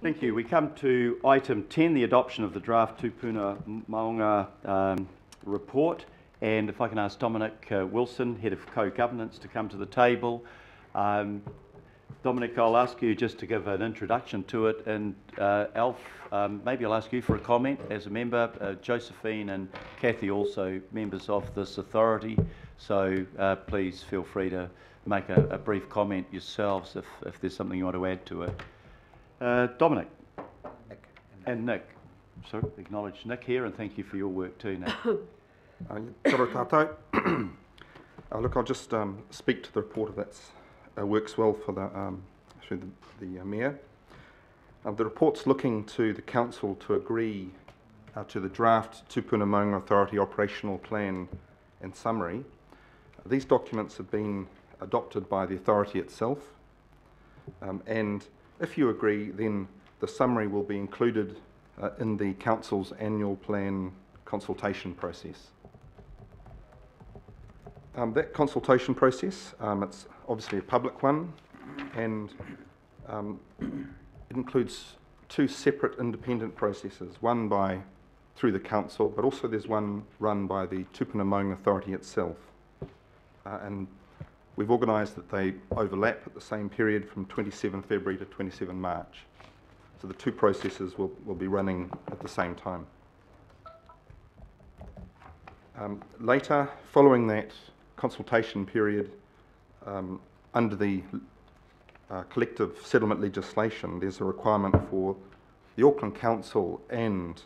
Thank you. We come to item 10, the adoption of the draft Tupuna Maunga report. And if I can ask Dominic Wilson, Head of Co-Governance, to come to the table. Dominic, I'll ask you just to give an introduction to it, and Alf, maybe I'll ask you for a comment as a member. Josephine and Kathy also members of this authority, so please feel free to make a brief comment yourselves if there's something you want to add to it. Dominic. Nick. And Nick. So acknowledge Nick here, and thank you for your work too, Nick. Kia ora tātou. Look, I'll just speak to the report if that works well for the Mayor. The report's looking to the Council to agree to the draft Tupuna Maunga Authority Operational Plan and Summary. These documents have been adopted by the Authority itself, and if you agree, then the summary will be included in the Council's annual plan consultation process. That consultation process, it's obviously a public one, and it includes two separate independent processes, one through the Council, but also there's one run by the Tupuna Maunga Authority itself. And we've organised that they overlap at the same period from 27 February to 27 March. So the two processes will be running at the same time. Later, following that consultation period, under the collective settlement legislation, there's a requirement for the Auckland Council and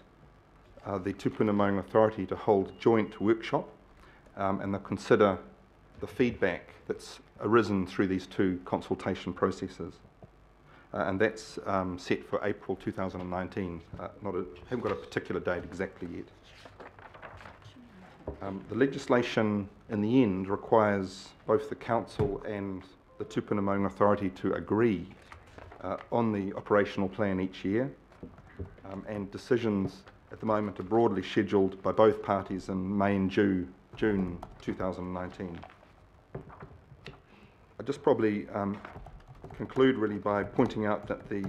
the Tupuna Maunga Authority to hold a joint workshop, and they'll consider the feedback that's arisen through these two consultation processes. And that's set for April 2019. Haven't got a particular date exactly yet. The legislation in the end requires both the Council and the Tupuna Maunga Authority to agree on the operational plan each year, and decisions at the moment are broadly scheduled by both parties in May and June 2019. I'll just probably conclude really by pointing out that the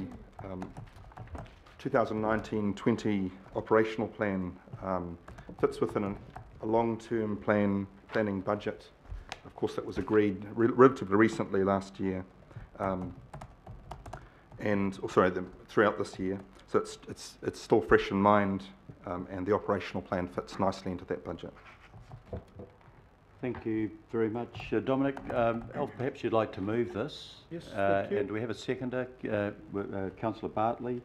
2019-20 operational plan fits within a long-term planning budget. Of course, that was agreed relatively recently last year, throughout this year. So it's still fresh in mind, and the operational plan fits nicely into that budget. Thank you very much, Dominic. Alf, perhaps you'd like to move this. Yes, thank you. And do we have a seconder, Councillor Bartley?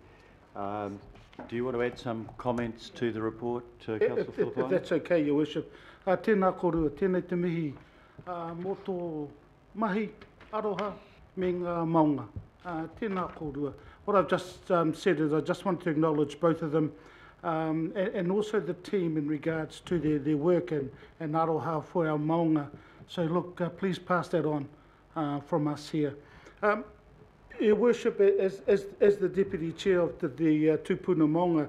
Do you want to add some comments to the report, Councillor Philip? If that's okay, Your Worship. Tēnā korua, tēnei te mihi, mō tō mahi aroha me ngā maunga. Tēnā korua. What I've just said is I just want to acknowledge both of them, and also the team in regards to their work and aroha for our maunga. So look, please pass that on from us here. Your Worship, as the Deputy Chair of the Tupuna Maunga,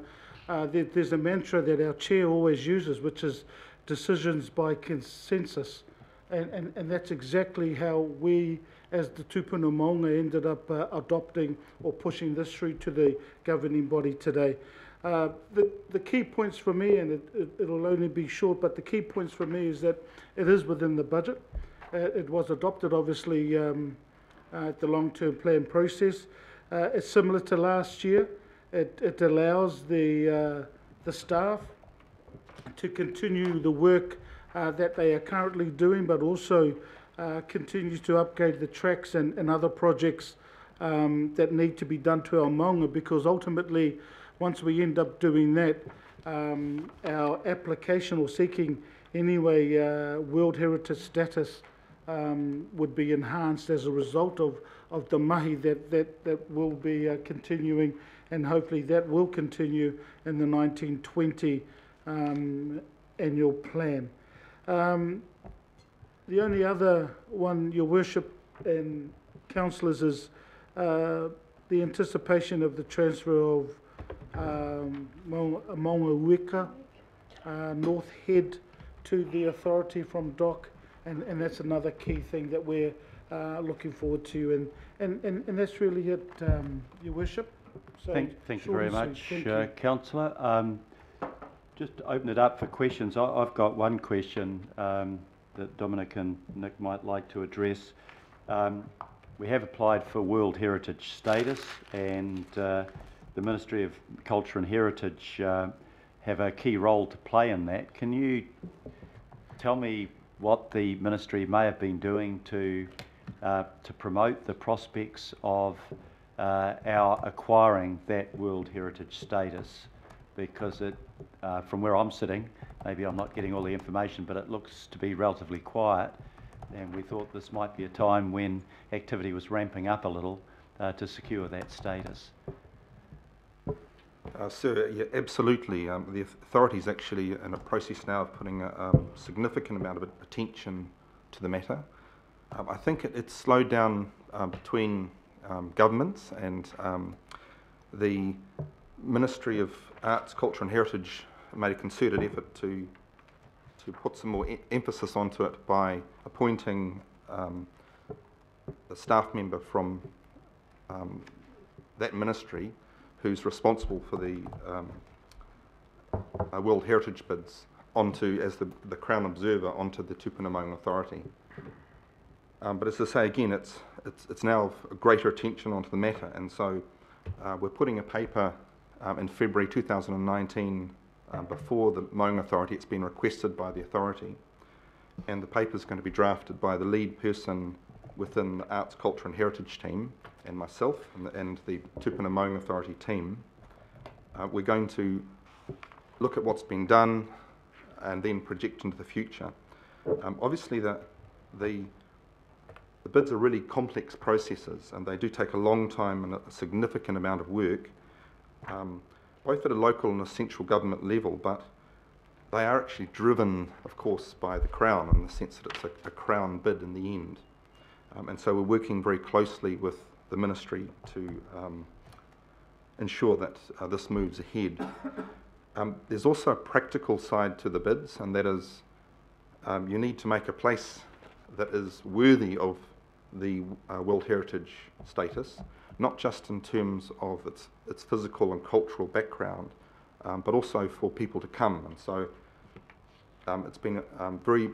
there's a mantra that our Chair always uses, which is decisions by consensus. And that's exactly how we, as the Tupuna Maunga, ended up adopting or pushing this through to the governing body today. The key points for me, and it'll only be short, but the key points for me is that it is within the budget. It was adopted, obviously, the long-term plan process. It's similar to last year. It allows the staff to continue the work that they are currently doing, but also continues to upgrade the tracks and other projects that need to be done to our maunga, because ultimately, once we end up doing that, our application or seeking anyway World Heritage status would be enhanced as a result of the mahi that will be continuing, and hopefully that will continue in the 1920 annual plan. The only other one, Your Worship and Councillors, is the anticipation of the transfer of Maunga Ueka, North Head, to the authority from DOC, and that's another key thing that we're looking forward to, and that's really it, Your Worship. So Thank you very short and much, sweet. Thank you. Councillor. Just to open it up for questions, I've got one question that Dominic and Nick might like to address. We have applied for World Heritage status, and the Ministry of Culture and Heritage have a key role to play in that. Can you tell me what the Ministry may have been doing to promote the prospects of our acquiring that World Heritage status? Because it, from where I'm sitting, maybe I'm not getting all the information, but it looks to be relatively quiet, and we thought this might be a time when activity was ramping up a little to secure that status. Sir, yeah, absolutely. The authority's actually in a process now of putting a significant amount of attention to the matter. I think it's slowed down between governments, and the Ministry of Arts, Culture and Heritage made a concerted effort to put some more emphasis onto it by appointing a staff member from that ministry who's responsible for the World Heritage bids onto, as the Crown Observer, onto the Tupuna Maunga Authority. But as I say again, it's now of greater attention onto the matter, and so we're putting a paper in February 2019 before the Maunga Authority. It's been requested by the authority, and the paper is going to be drafted by the lead person within the Arts, Culture and Heritage team, and myself, and the Tupuna Maunga Authority team. We're going to look at what's been done and then project into the future. Obviously, the bids are really complex processes, and they do take a long time and a significant amount of work, both at a local and a central government level, but they are actually driven, of course, by the Crown, in the sense that it's a Crown bid in the end. And so we're working very closely with the Ministry to ensure that this moves ahead. There's also a practical side to the bids, and that is you need to make a place that is worthy of the World Heritage status, not just in terms of its physical and cultural background, but also for people to come. And so it's been very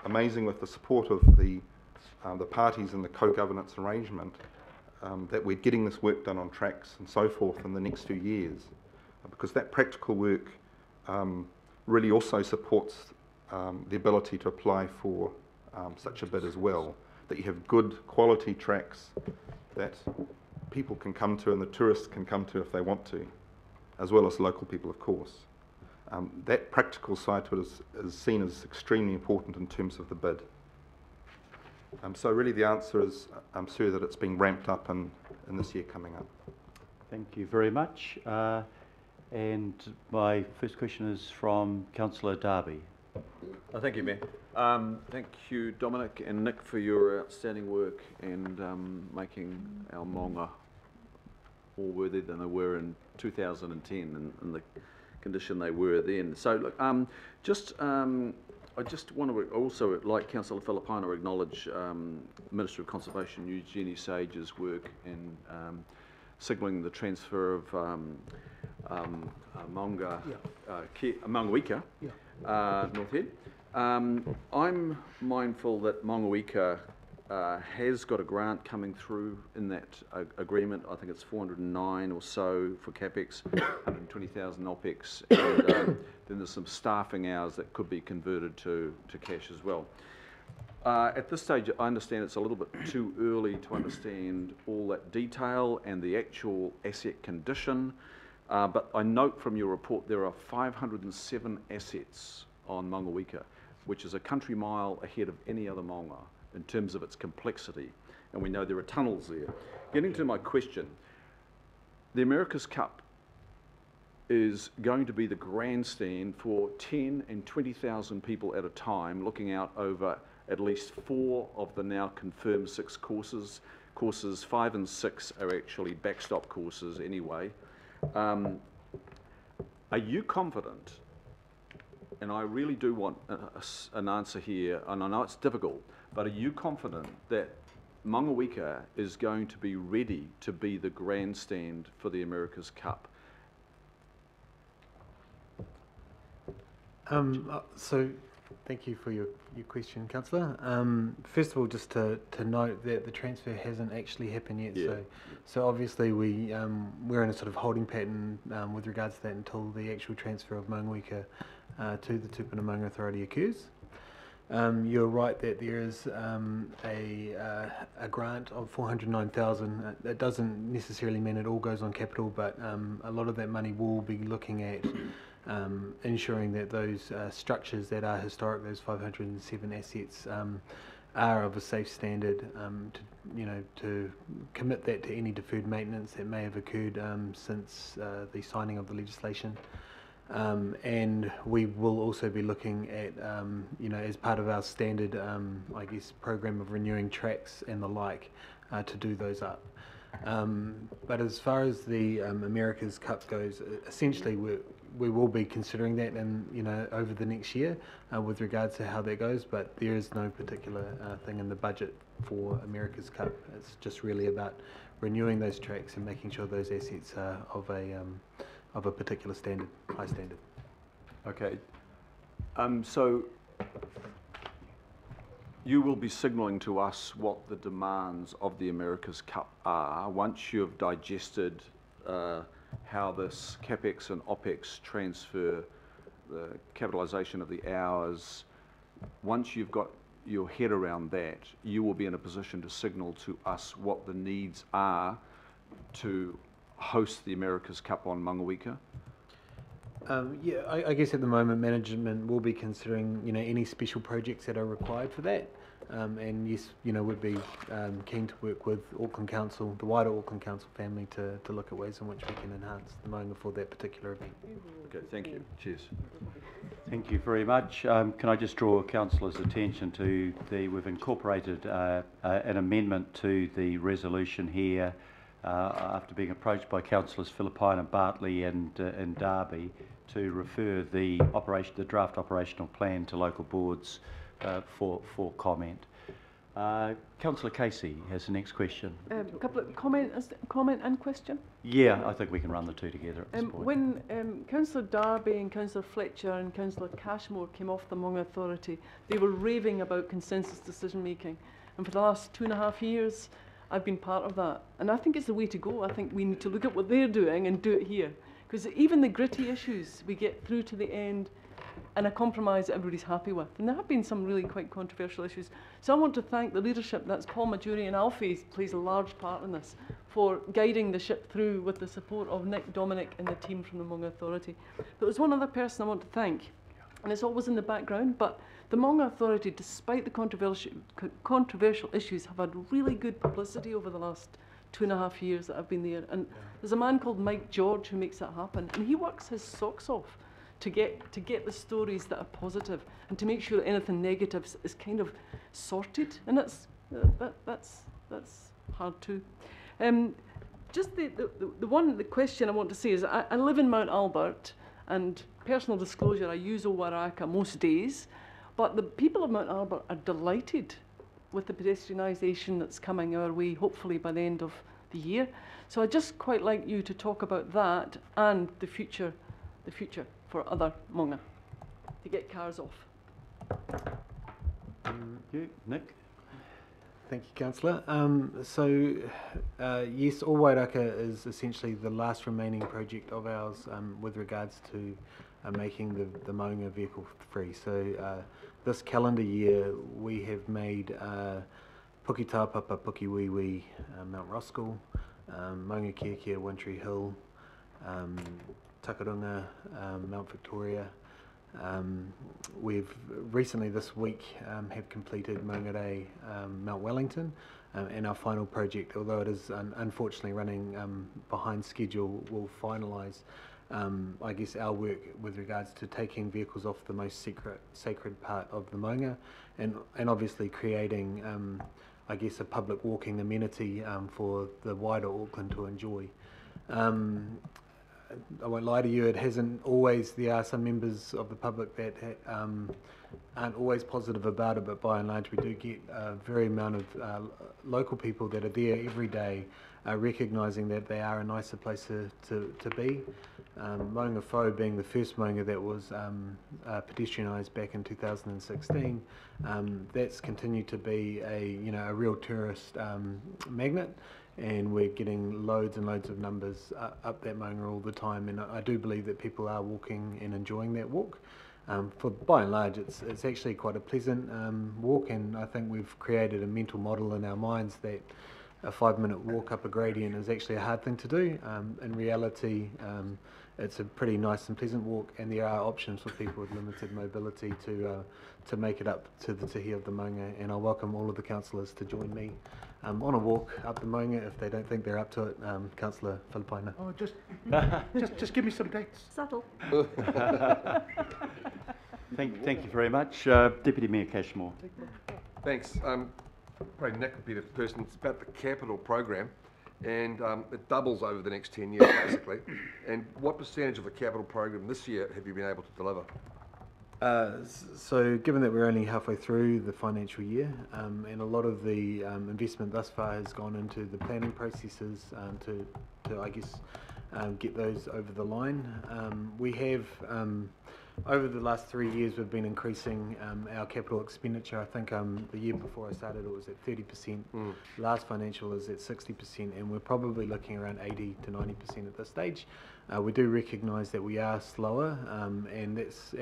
amazing with the support of the parties in the co-governance arrangement that we're getting this work done on tracks and so forth in the next few years, because that practical work really also supports the ability to apply for such a bid as well, that you have good quality tracks that people can come to and the tourists can come to if they want to, as well as local people, of course. That practical side to it is seen as extremely important in terms of the bid. So really the answer is, Sir, that it's being ramped up in this year coming up. Thank you very much. And my first question is from Councillor Darby. Thank you, Mayor. Thank you, Dominic and Nick, for your outstanding work and making our Maunga more worthy than they were in 2010 and the condition they were then. So, look, I just want to also, like Councillor Filipaina, acknowledge Minister of Conservation Eugenie Sage's work in signalling the transfer of Maunga Wika, North Head. I'm mindful that Maunga Wika has got a grant coming through in that agreement. I think it's 409 or so for CapEx, 120,000 OpEx, and then there's some staffing hours that could be converted to cash as well. At this stage, I understand it's a little bit too early to understand all that detail and the actual asset condition, but I note from your report there are 507 assets on Maunga Wika, which is a country mile ahead of any other maunga in terms of its complexity, and we know there are tunnels there. Getting to my question, the America's Cup is going to be the grandstand for 10 and 20,000 people at a time, looking out over at least 4 of the now confirmed 6 courses. Courses 5 and 6 are actually backstop courses anyway. Are you confident, and I really do want an answer here, and I know it's difficult, but are you confident that Mangawika is going to be ready to be the grandstand for the America's Cup? So, thank you for your question, Councillor. First of all, just to note that the transfer hasn't actually happened yet. Yeah. So obviously we're in a sort of holding pattern with regards to that until the actual transfer of Mangawika to the Tupuna Maunga Authority occurs. You're right that there is a grant of 409,000. That doesn't necessarily mean it all goes on capital, but a lot of that money will be looking at ensuring that those structures that are historic, those 507 assets, are of a safe standard. To commit that to any deferred maintenance that may have occurred since the signing of the legislation. And we will also be looking at, as part of our standard, program of renewing tracks and the like, to do those up. But as far as the America's Cup goes, essentially we will be considering that, over the next year with regards to how that goes. But there is no particular thing in the budget for America's Cup. It's just really about renewing those tracks and making sure those assets are of a particular standard, high standard. Okay. So you will be signalling to us what the demands of the America's Cup are once you've digested how this CapEx and OpEx transfer, the capitalisation of the hours. Once you've got your head around that, you will be in a position to signal to us what the needs are to host the America's Cup on Mangawika. I guess at the moment management will be considering any special projects that are required for that, and yes, would be keen to work with Auckland Council, the wider Auckland Council family, to look at ways in which we can enhance the Maunga for that particular event. Okay, thank you. Cheers. Thank you very much. Can I just draw Councillor's attention to we've incorporated an amendment to the resolution here after being approached by Councillors Philippine, Bartley and Darby to refer the draft operational plan to local boards for comment. Councillor Casey has the next question. A couple of comment and question. Yeah, I think we can run the two together at this point. When Councillor Darby and Councillor Fletcher and Councillor Cashmore came off the Maunga Authority, they were raving about consensus decision making, and for the last 2.5 years I've been part of that, and I think it's the way to go. I think we need to look at what they're doing and do it here, because even the gritty issues we get through to the end and a compromise that everybody's happy with. And there have been some really quite controversial issues. So I want to thank the leadership, that's Paul Majuri, and Alfie plays a large part in this, for guiding the ship through with the support of Nick, Dominic and the team from the Maunga Authority. But there's one other person I want to thank, and it's always in the background, but the Maunga Authority, despite the controversial issues, have had really good publicity over the last 2.5 years that I've been there. And there's a man called Mike George who makes that happen, and he works his socks off to get the stories that are positive and to make sure that anything negative is kind of sorted, and that's hard too. Just the question I want to say is I live in Mount Albert, and personal disclosure, I use Owaraka most days, but the people of Mount Albert are delighted with the pedestrianisation that's coming our way, hopefully by the end of the year. So I'd just quite like you to talk about that and the future for other Maunga, to get cars off. Nick? Thank you, Councillor. Yes, All Wairaka is essentially the last remaining project of ours with regards to making the Maunga vehicle free. So this calendar year we have made Pukitapapa, Pukiwiwi, Mount Roskill, Maunga Kiakia, One Tree Hill, Takarunga, Mount Victoria. We've recently this week have completed Maungarai, Mount Wellington, and our final project, although it is unfortunately running behind schedule, will finalise our work with regards to taking vehicles off the most sacred part of the Maunga, and obviously creating a public walking amenity for the wider Auckland to enjoy. I won't lie to you, it hasn't always, there are some members of the public that aren't always positive about it, but by and large we do get a very amount of local people that are there every day recognising that they are a nicer place to be. Maunga Whau being the first maunga that was pedestrianised back in 2016, that's continued to be a real tourist magnet, and we're getting loads and loads of numbers up that maunga all the time, and I do believe that people are walking and enjoying that walk. By and large, it's actually quite a pleasant walk, and I think we've created a mental model in our minds that a 5-minute walk up a gradient is actually a hard thing to do. In reality, it's a pretty nice and pleasant walk, and there are options for people with limited mobility to make it up to the tihi of the maunga, and I welcome all of the councillors to join me on a walk up the maunga if they don't think they're up to it. Councillor Filipaina. Oh, just give me some dates. Subtle. Thank you very much. Deputy Mayor Cashmore. Thanks. Probably Nick would be the person. It's about the capital program, and it doubles over the next 10 years, basically. And what percentage of the capital program this year have you been able to deliver? So given that we're only halfway through the financial year, and a lot of the investment thus far has gone into the planning processes to I guess, get those over the line. We have, over the last 3 years, we've been increasing our capital expenditure. I think the year before I started, it was at 30%. Last financial is at 60%, and we're probably looking around 80 to 90% at this stage. We do recognise that we are slower, and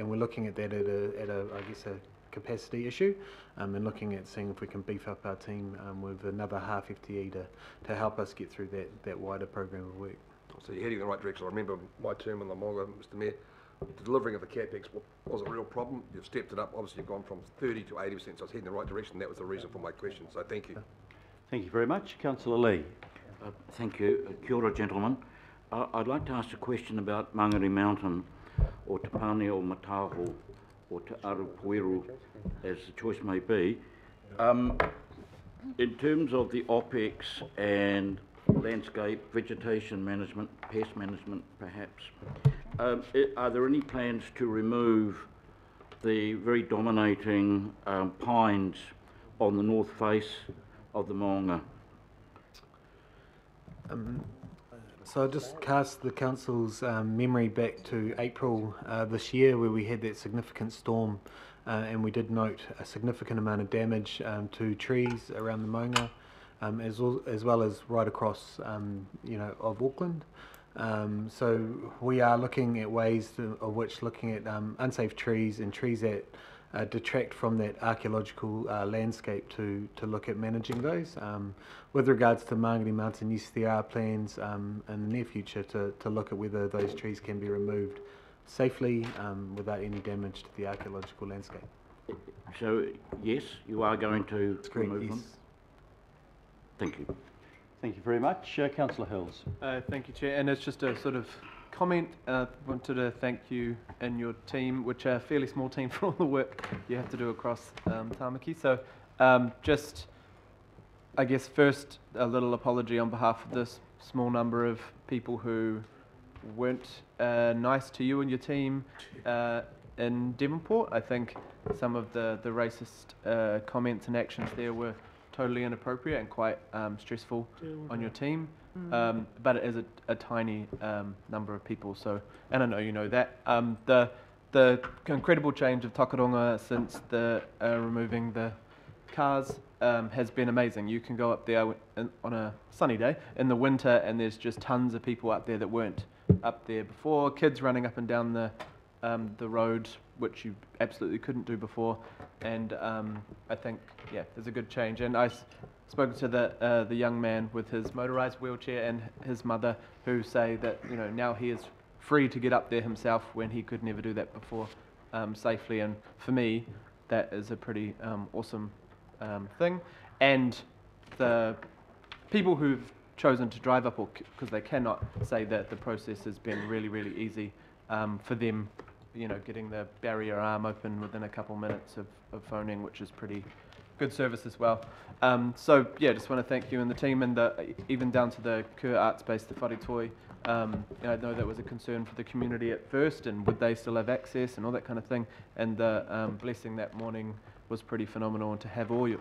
we're looking at that at a I guess a capacity issue, and looking at seeing if we can beef up our team with another half FTE to help us get through that wider program of work. So you're heading in the right direction. I remember my term in the Maunga, Mr Mayor, the delivering of the CapEx was a real problem. You've stepped it up. Obviously, you've gone from 30 to 80%, so it's heading in the right direction. That was the reason for my question, so thank you. Thank you very much. Councillor Lee. Thank you. Kia ora, gentlemen. I'd like to ask a question about Mangere Mountain, or Te Pane o Mataho, or Te Arupueru, as the choice may be. In terms of the OPEX and landscape, vegetation management, pest management perhaps, are there any plans to remove the very dominating pines on the north face of the Maunga? So I'll just cast the council's memory back to April this year, where we had that significant storm, and we did note a significant amount of damage to trees around the Maunga, as well as right across of Auckland. So we are looking at ways of which looking at unsafe trees and trees that detract from that archaeological landscape to look at managing those. With regards to Mangere Mountain, yes, there are plans in the near future to look at whether those trees can be removed safely without any damage to the archaeological landscape. So, yes, you are going to remove them? Yes. Thank you. Thank you very much. Councillor Hills. Thank you, Chair. And it's just a sort of comment. Wanted to thank you and your team, which are a fairly small team, for all the work you have to do across Tamaki. So just, I guess, first, a little apology on behalf of this small number of people who weren't nice to you and your team in Devonport. I think some of the racist comments and actions there were totally inappropriate and quite stressful on your team. But it is a tiny number of people, so, and I know you know that. The incredible change of Takaronga since the removing the cars has been amazing. You can go up there on a sunny day in the winter, and there's just tons of people up there that weren't up there before. Kids running up and down the road, which you absolutely couldn't do before. And I think, yeah, there's a good change. And I spoke to the young man with his motorised wheelchair and his mother, who say that now he is free to get up there himself when he could never do that before safely. And for me, that is a pretty awesome thing. And the people who've chosen to drive up, because they cannot say that the process has been really, really easy for them, getting the barrier arm open within a couple minutes of phoning, which is pretty good service as well. So yeah, just want to thank you and the team, and even down to the Kura Art Space, the Wharitoi. I know that was a concern for the community at first, and would they still have access and all that kind of thing. And the blessing that morning was pretty phenomenal, and to have all your,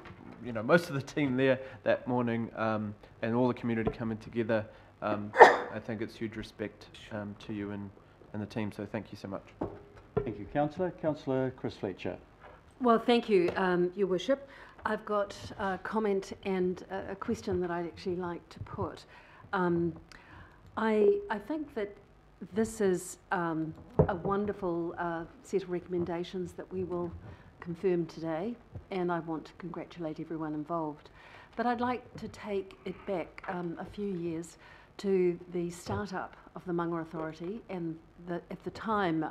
most of the team there that morning, and all the community coming together, I think it's huge respect to you and the team. So thank you so much. Thank you, Councillor. Councillor Chris Fletcher. Well, thank you, Your Worship. I've got a comment and a question that I'd actually like to put. I think that this is a wonderful set of recommendations that we will confirm today, and I want to congratulate everyone involved. But I'd like to take it back a few years to the start-up of the Mangere Authority, and at the time,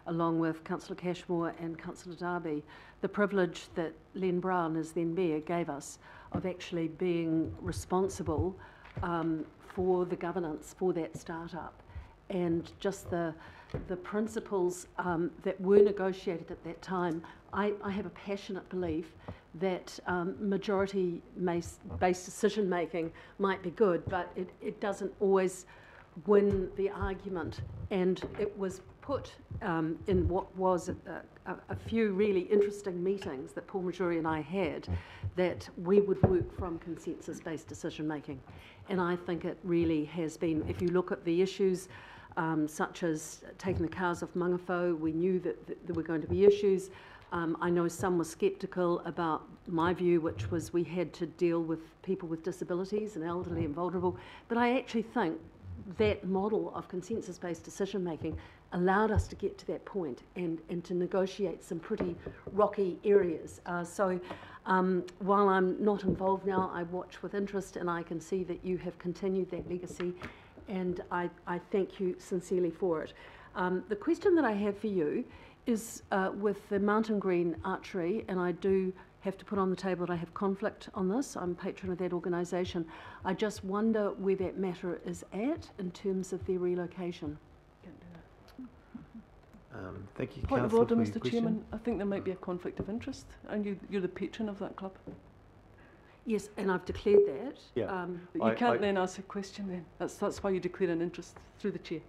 along with Councillor Cashmore and Councillor Darby, the privilege that Len Brown, as then Mayor, gave us of actually being responsible for the governance for that start-up, and just the principles that were negotiated at that time. I have a passionate belief that majority-based decision-making might be good, but it doesn't always win the argument, and it was put in what was a few really interesting meetings that Paul Majuri and I had, that we would work from consensus-based decision-making. And I think it really has been, if you look at the issues such as taking the cars off Mangawhau, we knew that there were going to be issues. I know some were sceptical about my view, which was we had to deal with people with disabilities and elderly and vulnerable, but I actually think that model of consensus-based decision-making allowed us to get to that point and to negotiate some pretty rocky areas. So while I'm not involved now, I watch with interest, and I can see that you have continued that legacy, and I thank you sincerely for it. The question that I have for you is with the Mountain Green Archery, and I do have to put on the table that I have conflict on this. I'm patron of that organisation. I just wonder where that matter is at in terms of their relocation. Thank you, Point of Councillor, order, for your Mr. question. Chairman. I think there might be a conflict of interest, and you're the patron of that club. Yes, and I've declared that. Yeah. But you can't then ask a question then. That's why you declare an interest through the chair.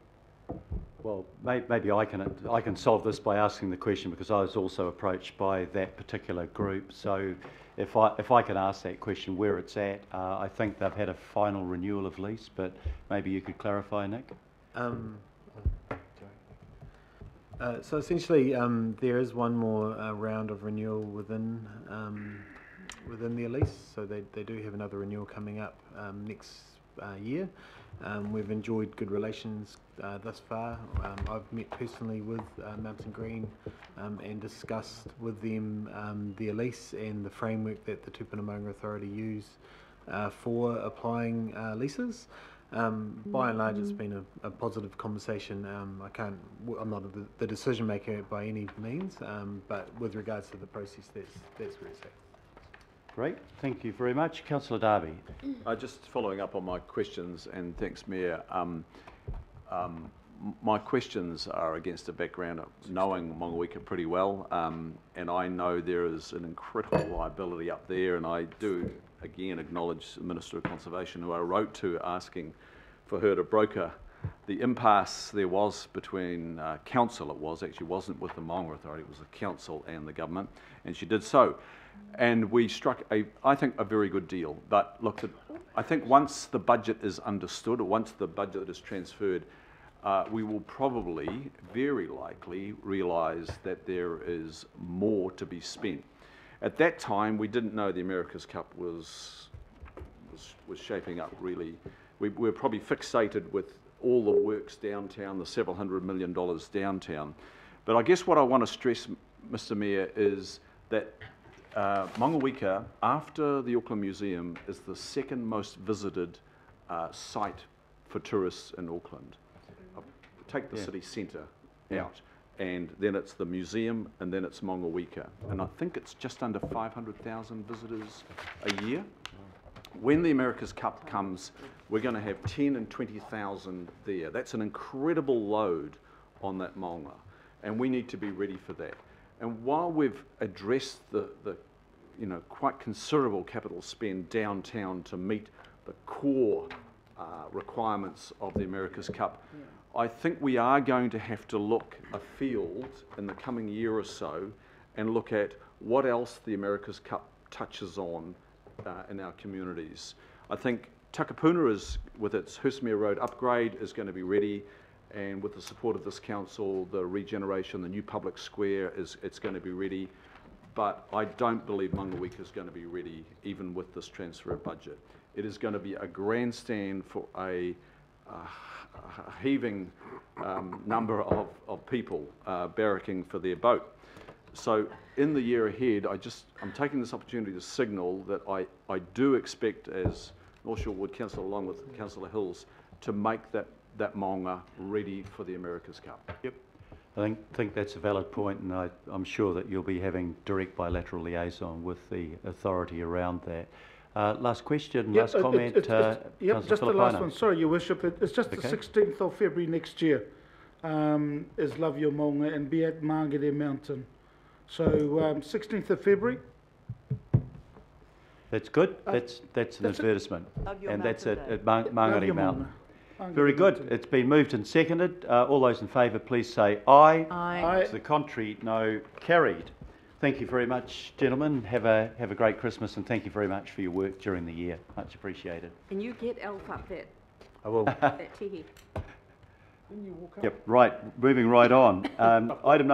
Well, maybe I can solve this by asking the question, because I was also approached by that particular group. So if I can ask that question where it's at, I think they've had a final renewal of lease, but maybe you could clarify, Nick. So essentially, there is one more round of renewal within their lease. So they do have another renewal coming up next year. We've enjoyed good relations thus far. I've met personally with Mountain Green and discussed with them their lease and the framework that the Tupuna Mangere Authority use for applying leases. By and large, it's been a positive conversation. I'm not the decision maker by any means, but with regards to the process, that's where it's at. Great, thank you very much. Councillor Darby. Just following up on my questions, and thanks, Mayor. My questions are against a background of knowing Mangawhika pretty well, and I know there is an incredible liability up there, and I do again acknowledge the Minister of Conservation, who I wrote to asking for her to broker the impasse there was between council. It wasn't with the Mangere Authority, it was the council and the government, and she did so. And we struck I think, a very good deal. But look, I think once the budget is understood, or once the budget is transferred, we will probably, very likely, realise that there is more to be spent. At that time, we didn't know the America's Cup was shaping up really. We were probably fixated with all the works downtown, the several $100 million downtown. But I guess what I want to stress, Mr. Mayor, is that Mangawhika, after the Auckland Museum, is the second most visited site for tourists in Auckland. Take the city centre out, and then it's the museum, and then it's Mangawhika. And I think it's just under 500,000 visitors a year. When the America's Cup comes, we're going to have 10 and 20,000 there. That's an incredible load on that maunga, and we need to be ready for that. And while we've addressed the quite considerable capital spend downtown to meet the core requirements of the America's Cup. I think we are going to have to look afield in the coming year or so and look at what else the America's Cup touches on in our communities. I think Takapuna is, with its Hurstmere Road upgrade, is going to be ready, and with the support of this council, the regeneration, the new public square, it's going to be ready. But I don't believe Mangawika is going to be ready, even with this transfer of budget. It is going to be a grandstand for a heaving number of people barracking for their boat. So in the year ahead, I'm taking this opportunity to signal that I do expect, as North Shore Ward Council, along with Councillor Hills, to make that maunga ready for the America's Cup. Yep. I think that's a valid point, and I'm sure that you'll be having direct bilateral liaison with the authority around that. Last question, Yep, last comment. Yep, just the last one. Sorry, Your Worship. It's just Okay. the 16th of February next year is Love Your Maunga and be at Mangere Mountain. So 16th of February. That's good. That's an that's it. advertisement, Love Your and that's Mountain at Love Mangere Your Mountain. Maunga. Very Mangere good. Mountain. It's been moved and seconded. All those in favour, please say aye. Aye. To the contrary, no. Carried. Thank you very much, gentlemen. Have a great Christmas, and thank you very much for your work during the year. Much appreciated. And you get Elf up that, I will. that tihi. Yep. Right. Moving right on. Item number